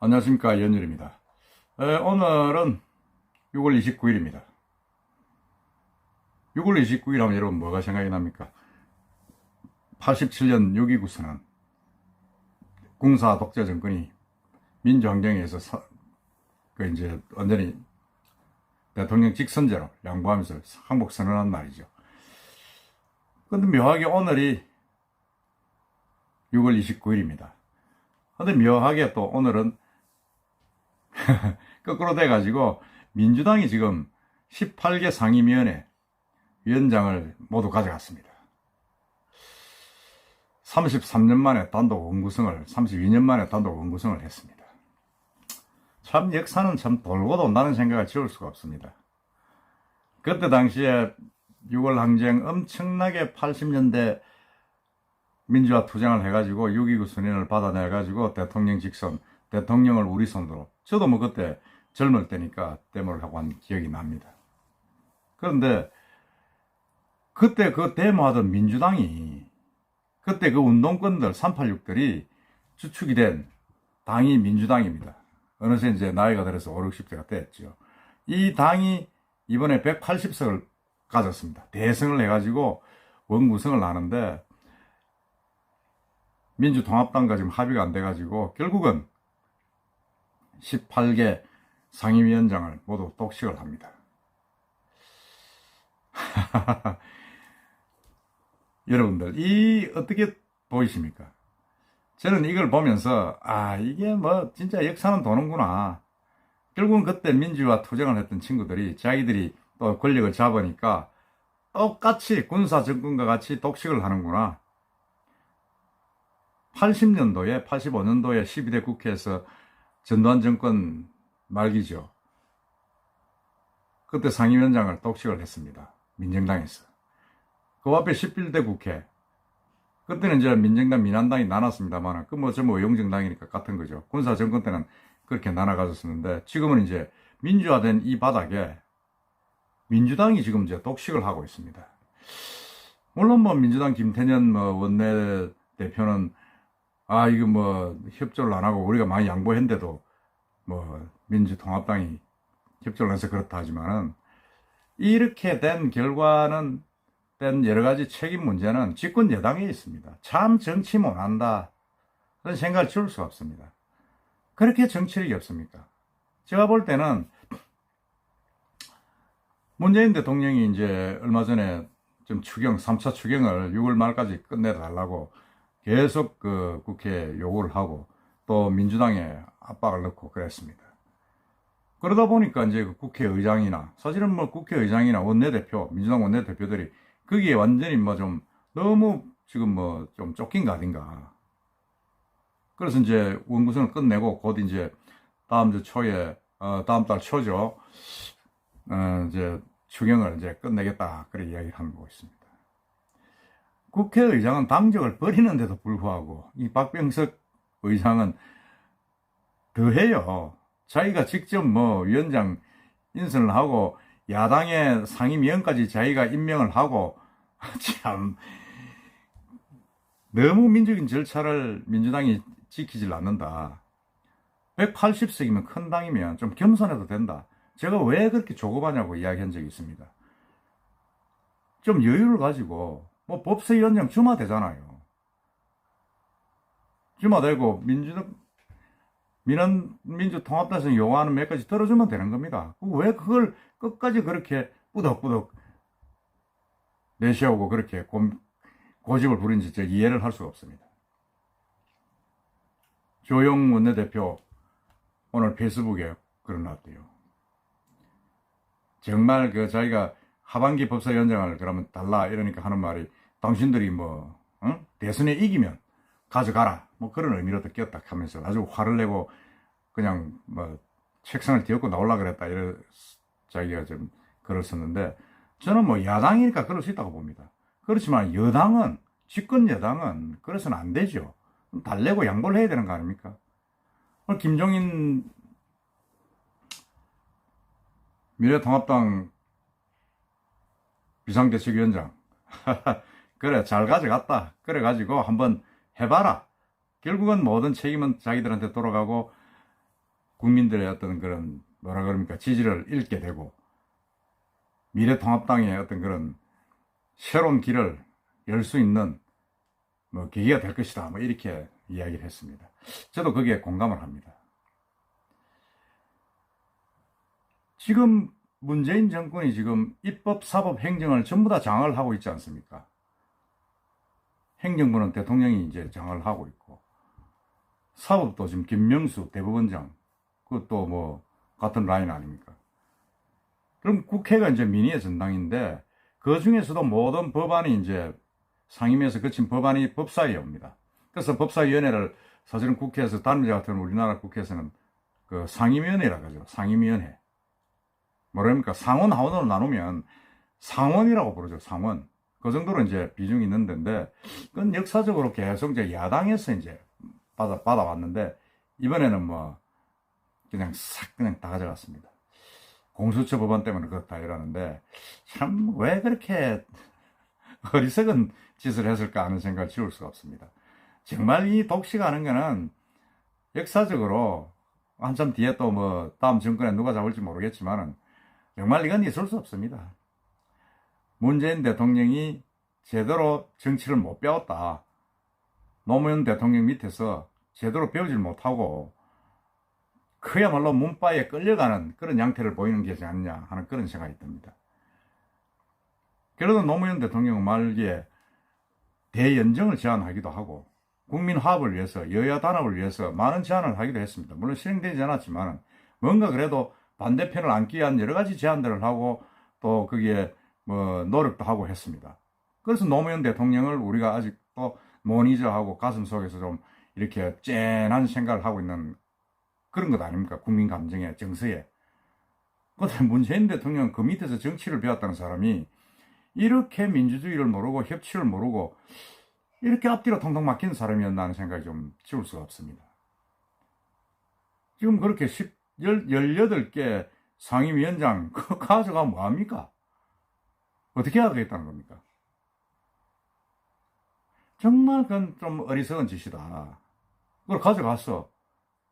안녕하십니까, 연율입니다. 오늘은 6월 29일입니다. 6월 29일 하면 여러분 뭐가 생각이 납니까? 87년 6.29 선언, 군사 독재 정권이 민주항쟁에 의해서 이제 완전히 대통령 직선제로 양보하면서 항복 선언한 날이죠. 근데 묘하게 오늘이 6월 29일입니다. 근데 묘하게 또 오늘은 거꾸로 돼가지고 민주당이 지금 18개 상임위원회 위원장을 모두 가져갔습니다. 33년 만에 단독 원구성을, 32년 만에 단독 원구성을 했습니다. 참 역사는 참 돌고 돈다는 생각을 지울 수가 없습니다. 그때 당시에 6월 항쟁 엄청나게 80년대 민주화 투쟁을 해가지고 6.29 선언을 받아내가지고 대통령 직선, 대통령을 우리 손으로, 저도 뭐 그때 젊을 때니까 데모를 하고 한 기억이 납니다. 그런데 그때 그 데모하던 민주당이, 그때 그 운동권들 386들이 주축이 된 당이 민주당입니다. 어느새 이제 나이가 들어서 5, 60대가 됐죠. 이 당이 이번에 180석을 가졌습니다. 대승을 해가지고 원구성을 하는데 민주통합당과 지금 합의가 안 돼가지고 결국은 18개 상임위원장을 모두 독식을 합니다. 여러분들, 이 어떻게 보이십니까? 저는 이걸 보면서 이게 뭐 진짜 역사는 도는구나. 결국은 그때 민주화 투쟁을 했던 친구들이 자기들이 또 권력을 잡으니까 똑같이 군사 정권과 같이 독식을 하는구나. 80년도에 85년도에 12대 국회에서 전두환 정권 말기죠. 그때 상임위원장을 독식을 했습니다. 민정당에서. 그 앞에 11대 국회. 그때는 이제 민정당, 민한당이 나눴습니다만, 전부 의용정당이니까 같은 거죠. 군사 정권 때는 그렇게 나눠가졌었는데, 지금은 이제 민주화된 이 바닥에 민주당이 지금 이제 독식을 하고 있습니다. 물론 뭐 민주당 김태년 원내대표는 이거 뭐 협조를 안 하고 우리가 많이 양보했는데도 뭐 민주통합당이 협조를 해서 그렇다 하지만은, 이렇게 된 결과는, 된 여러 가지 책임 문제는 집권 여당에 있습니다. 참 정치 못한다 그런 생각을 지울 수가 없습니다. 그렇게 정치력이 없습니까? 제가 볼 때는 문재인 대통령이 이제 얼마 전에 좀 3차 추경을 6월 말까지 끝내달라고 계속 그 국회에 요구를 하고 또 민주당에 압박을 넣고 그랬습니다. 그러다 보니까 이제 그 국회의장이나, 사실은 뭐 국회의장이나 원내대표, 민주당 원내대표들이 거기에 완전히 뭐 좀 너무 지금 뭐 좀 쫓긴 거 아닌가. 그래서 이제 원구성을 끝내고 곧 이제 다음 주 초에, 다음 달 초죠. 이제 추경을 이제 끝내겠다. 그래 이야기를 하고 있습니다. 국회의장은 당적을 버리는데도 불구하고 이 박병석 의장은 더해요. 자기가 직접 뭐 위원장 인선을 하고 야당의 상임위원까지 자기가 임명을 하고 참 너무 민주적인 절차를 민주당이 지키질 않는다. 180석이면 큰 당이면 좀 겸손해도 된다. 제가 왜 그렇게 조급하냐고 이야기한 적이 있습니다. 좀 여유를 가지고 뭐 법사위원장 주마되잖아요. 주마되고 민주통합당에서 요구하는 몇 가지 들어주면 되는 겁니다. 왜 그걸 끝까지 그렇게 뿌덕뿌덕 내세우고 그렇게 고집을 부린지 제가 이해를 할 수가 없습니다. 조영 원내대표 오늘 페이스북에 그런 놨대요. 정말 자기가 하반기 법사위원장을 그러면 달라 이러니까 하는 말이, 당신들이 대선에 이기면 가져가라 뭐 그런 의미로 느꼈다 하면서 아주 화를 내고 그냥 책상을 뒤엎고 나오려고 그랬다 이래 자기가 좀 글을 썼는데, 저는 뭐 야당이니까 그럴 수 있다고 봅니다. 그렇지만 여당은, 집권 여당은 그래서는 안 되죠. 달래고 양보를 해야 되는 거 아닙니까? 오늘 김종인 미래통합당 비상대책위원장 그래 잘 가져갔다. 그래가지고 한번 해봐라. 결국은 모든 책임은 자기들한테 돌아가고 국민들의 어떤 그런 뭐라 그럽니까 지지를 잃게 되고 미래통합당의 어떤 그런 새로운 길을 열 수 있는 뭐 계기가 될 것이다. 뭐 이렇게 이야기를 했습니다. 저도 거기에 공감을 합니다. 지금 문재인 정권이 지금 입법, 사법, 행정을 전부 다 장악을 하고 있지 않습니까? 행정부는 대통령이 이제 장악을 하고 있고, 사법도 지금 김명수 대법원장, 그것도 뭐 같은 라인 아닙니까? 그럼 국회가 이제 민의의 전당인데, 그 중에서도 모든 법안이 이제 상임위에서 거친 법안이 법사위에 옵니다. 그래서 법사위원회를 사실은 국회에서 다른 데 같은 우리나라 국회에서는 그 상임위원회라고 하죠. 상임위원회. 뭐랍니까? 상원, 하원으로 나누면 상원이라고 부르죠. 상원. 그 정도로 이제 비중이 있는 데인데, 그건 역사적으로 계속 이제 야당에서 이제 받아왔는데, 이번에는 뭐, 그냥 싹 그냥 다 가져갔습니다. 공수처 법안 때문에 그렇다 이러는데, 참, 왜 그렇게 어리석은 짓을 했을까 하는 생각을 지울 수가 없습니다. 정말 이 독시가 하는 거는 역사적으로 한참 뒤에 또 뭐 다음 정권에 누가 잡을지 모르겠지만은 정말 이건 있을 수 없습니다. 문재인 대통령이 제대로 정치를 못 배웠다. 노무현 대통령 밑에서 제대로 배우질 못하고 그야말로 문바에 끌려가는 그런 양태를 보이는 게 아니냐 하는 그런 생각이 듭니다. 그래도 노무현 대통령은 말기에 대연정을 제안하기도 하고 국민 화합을 위해서 여야 단합을 위해서 많은 제안을 하기도 했습니다. 물론 실행되지 않았지만 뭔가 그래도 반대편을 안기 위한 여러 가지 제안들을 하고 또 거기에 뭐 노력도 하고 했습니다. 그래서 노무현 대통령을 우리가 아직도 못 잊어하고 가슴속에서 좀 이렇게 쨍한 생각을 하고 있는 그런 것 아닙니까? 국민 감정에, 정서에. 그런데 문재인 대통령은 그 밑에서 정치를 배웠다는 사람이 이렇게 민주주의를 모르고 협치를 모르고 이렇게 앞뒤로 통통 막힌 사람이었나 하는 생각이 좀 지울 수가 없습니다. 지금 그렇게 18개 상임위원장 그거 가져가면 뭐합니까? 어떻게 해야 되겠다는 겁니까? 정말 그건 좀 어리석은 짓이다. 그걸 가져가서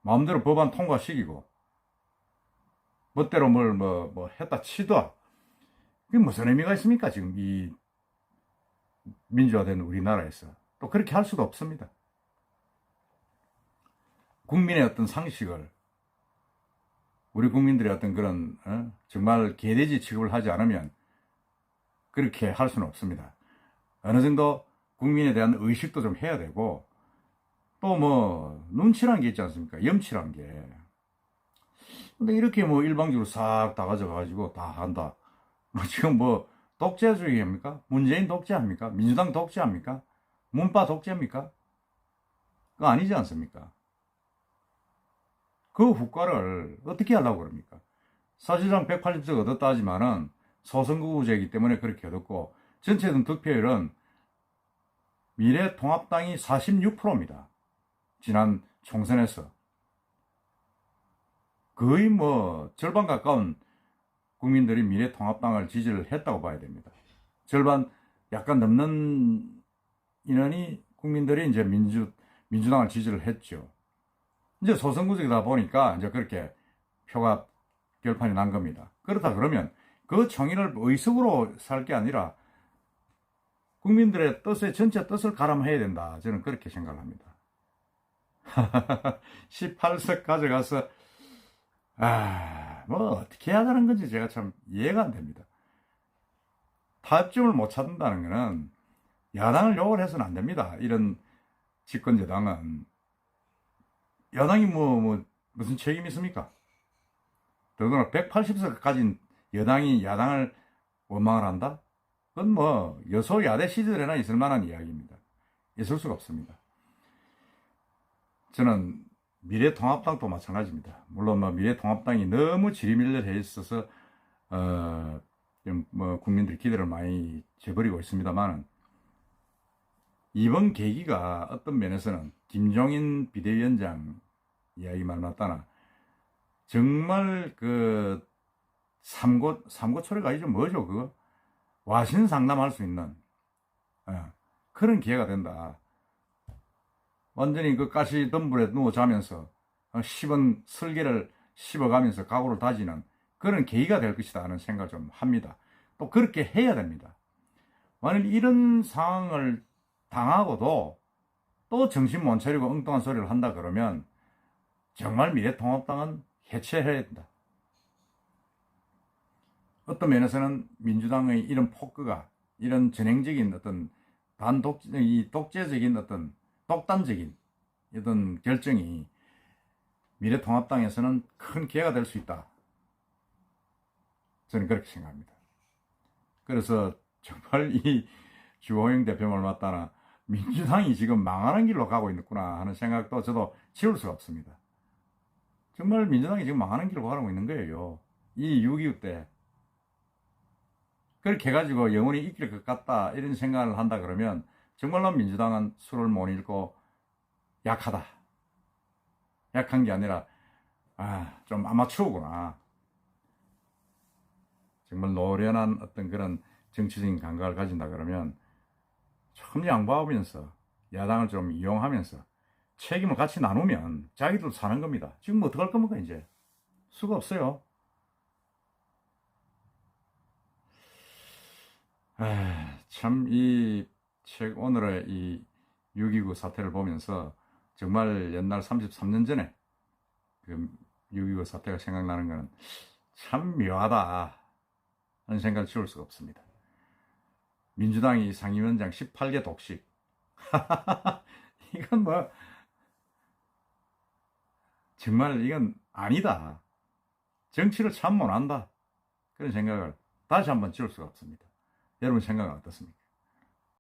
마음대로 법안 통과시키고 멋대로 뭐 했다 치더. 그게 무슨 의미가 있습니까? 지금 이 민주화된 우리나라에서. 또 그렇게 할 수도 없습니다. 국민의 어떤 상식을 우리 국민들의 어떤 그런 정말 개돼지 취급을 하지 않으면 그렇게 할 수는 없습니다. 어느 정도 국민에 대한 의식도 좀 해야 되고 또 뭐 눈치란 게 있지 않습니까? 염치란 게. 근데 이렇게 뭐 일방적으로 싹 다 가져가가지고 다 한다. 뭐 지금 뭐 독재주의입니까? 문재인 독재합니까? 민주당 독재합니까? 문파 독재입니까? 그거 아니지 않습니까? 그 후과를 어떻게 하려고 그럽니까? 사실상 180석 얻었다 하지만은 소선거구제이기 때문에 그렇게 얻었고 전체적 득표율은 미래통합당이 46%입니다. 지난 총선에서. 거의 뭐 절반 가까운 국민들이 미래통합당을 지지를 했다고 봐야 됩니다. 절반 약간 넘는 인원이 국민들이 이제 민주당을 지지를 했죠. 이제 소선구직이다 보니까 이제 그렇게 표가 결판이 난 겁니다. 그렇다 그러면 그 총의를 의석으로 살 게 아니라 국민들의 뜻에 전체 뜻을 가름해야 된다. 저는 그렇게 생각을 합니다. 18석 가져가서 뭐 어떻게 해야 하는 건지 제가 참 이해가 안 됩니다. 타협점을 못 찾는다는 것은 야당을 욕을 해서는 안 됩니다. 이런 집권 여당은 야당이 무슨 책임이 있습니까? 더구나 180석 가진 여당이 야당을 원망을 한다? 그건 뭐 여소야대 시절에나 있을 만한 이야기입니다. 있을 수가 없습니다. 저는 미래통합당도 마찬가지입니다. 물론 뭐 미래통합당이 너무 지리밀려해 있어서 뭐 국민들이 기대를 많이 재버리고 있습니다만 이번 계기가 어떤 면에서는 김종인 비대위원장 이야기 말 맞다나 정말 그 삼고초려가 아니죠. 뭐죠 그거? 와신상담할 수 있는 그런 기회가 된다. 완전히 그 가시덤불에 누워 자면서 씹은 설계를 씹어가면서 각오를 다지는 그런 계기가 될 것이다 하는 생각을 좀 합니다. 또 그렇게 해야 됩니다. 만일 이런 상황을 당하고도 또 정신 못 차리고 엉뚱한 소리를 한다 그러면 정말 미래통합당은 해체해야 된다. 어떤 면에서는 민주당의 이런 폭거가, 이런 전행적인 어떤 독재적인 어떤 독단적인 어떤 결정이 미래통합당에서는 큰 기회가 될 수 있다. 저는 그렇게 생각합니다. 그래서 정말 이 주호영 대표 말 맞다나 민주당이 지금 망하는 길로 가고 있구나 하는 생각도 저도 지울 수가 없습니다. 정말 민주당이 지금 망하는 길로 가고 있는 거예요. 이 6.25 때. 그렇게 해가지고 영원히 이길 것 같다 이런 생각을 한다 그러면 정말로 민주당은 수를 못 읽고 약하다. 약한 게 아니라 좀 아마추어구나. 정말 노련한 어떤 그런 정치적인 감각을 가진다 그러면 참 양보하면서 야당을 좀 이용하면서 책임을 같이 나누면 자기들도 사는 겁니다. 지금 어떡할 겁니까 이제. 수가 없어요. 참 이 책 오늘의 이 6.29 사태를 보면서 정말 옛날 33년 전에 그 6.25 사태가 생각나는 것은 참 묘하다 하는 생각을 지울 수가 없습니다. 민주당이 상임위원장 18개 독식. 이건 뭐 정말 이건 아니다. 정치를 참 못한다. 그런 생각을 다시 한번 지울 수가 없습니다. 여러분 생각은 어떻습니까?